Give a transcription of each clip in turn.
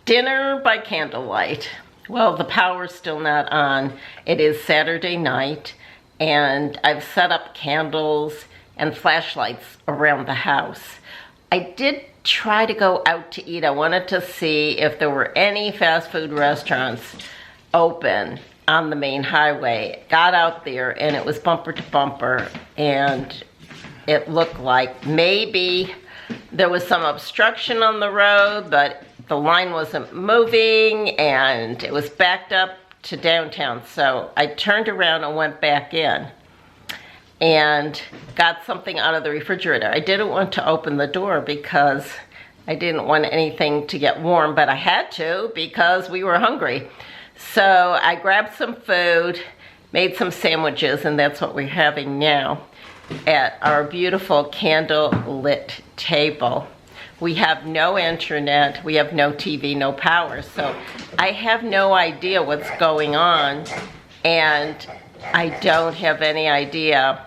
Dinner by candlelight. Well, the power's still not on. It is Saturday night, and I've set up candles and flashlights around the house. I did try to go out to eat. I wanted to see if there were any fast food restaurants open on the main highway. Got out there, and it was bumper to bumper, and it looked like maybe there was some obstruction on the road, but the line wasn't moving and it was backed up to downtown. So I turned around and went back in and got something out of the refrigerator. I didn't want to open the door because I didn't want anything to get warm, but I had to because we were hungry. So I grabbed some food, made some sandwiches, and that's what we're having now at our beautiful candle-lit table. We have no internet, we have no TV, no power, so I have no idea what's going on, and I don't have any idea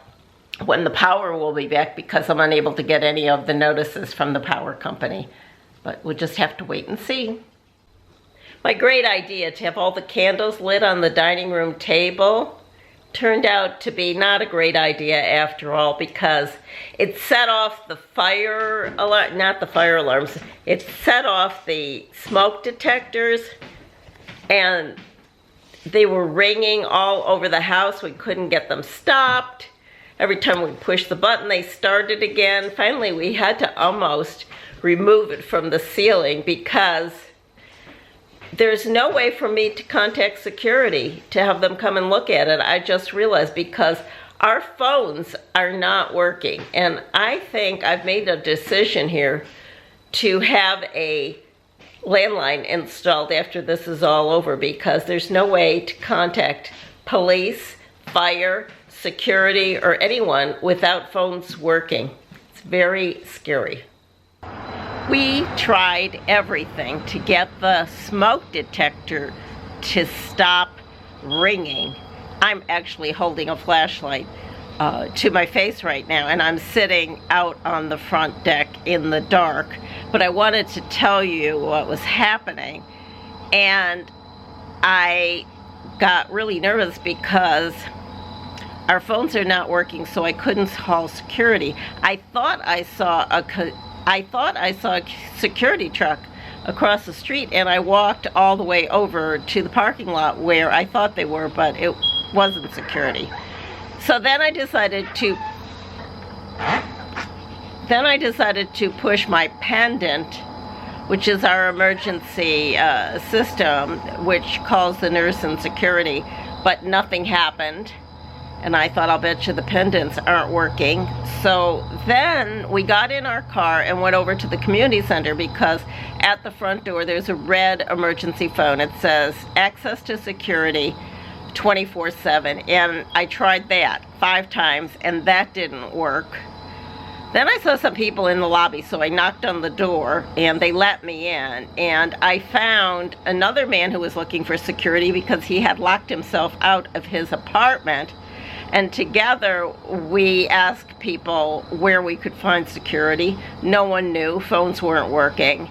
when the power will be back because I'm unable to get any of the notices from the power company. But we'll just have to wait and see. My great idea to have all the candles lit on the dining room table turned out to be not a great idea after all, because it set off the fire alarm, not the fire alarms, it set off the smoke detectors, and they were ringing all over the house. We couldn't get them stopped. Every time we pushed the button, they started again. Finally, we had to almost remove it from the ceiling because there's no way for me to contact security to have them come and look at it. I just realized because our phones are not working. And I think I've made a decision here to have a landline installed after this is all over, because there's no way to contact police, fire, security, or anyone without phones working. It's very scary. We tried everything to get the smoke detector to stop ringing. I'm actually holding a flashlight to my face right now, and I'm sitting out on the front deck in the dark. But I wanted to tell you what was happening, and I got really nervous because our phones are not working, so I couldn't call security. I thought I saw a security truck across the street, and I walked all the way over to the parking lot where I thought they were, but it wasn't security. So then I decided to push my pendant, which is our emergency system, which calls the nurse and security, but nothing happened. And I thought, I'll bet you the pendants aren't working. So then we got in our car and went over to the community center, because at the front door there's a red emergency phone. It says access to security 24/7. And I tried that 5 times and that didn't work. Then I saw some people in the lobby, so I knocked on the door and they let me in. And I found another man who was looking for security because he had locked himself out of his apartment. And together we asked people where we could find security. No one knew. Phones weren't working.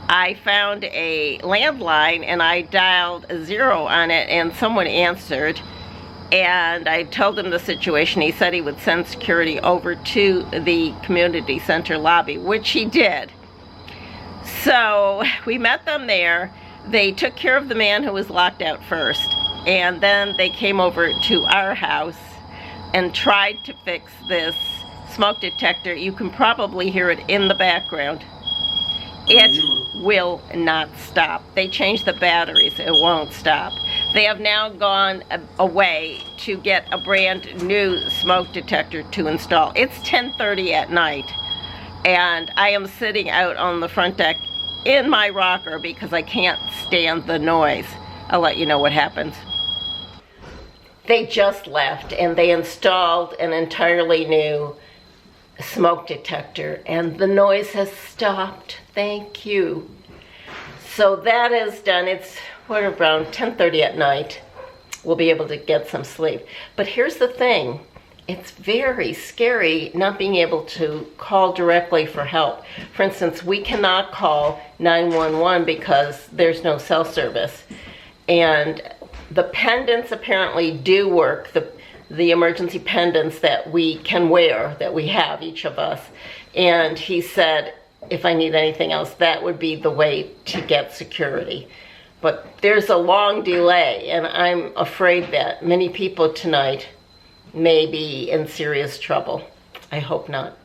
I found a landline and I dialed 0 on it, and someone answered. And I told him the situation. He said he would send security over to the community center lobby, which he did. So we met them there. They took care of the man who was locked out first. And then they came over to our house and tried to fix this smoke detector. You can probably hear it in the background. It will not stop. They changed the batteries, it won't stop. They have now gone away to get a brand new smoke detector to install. It's 10:30 at night, and I am sitting out on the front deck in my rocker because I can't stand the noise. I'll let you know what happens. They just left and they installed an entirely new smoke detector, and the noise has stopped. Thank you. So that is done. It's around 10:30 at night. We'll be able to get some sleep. But here's the thing. it's very scary not being able to call directly for help. For instance, we cannot call 911 because there's no cell service. And the pendants apparently do work, the emergency pendants that we can wear, that we have, each of us. And he said, if I need anything else, that would be the way to get security. But there's a long delay, and I'm afraid that many people tonight may be in serious trouble. I hope not.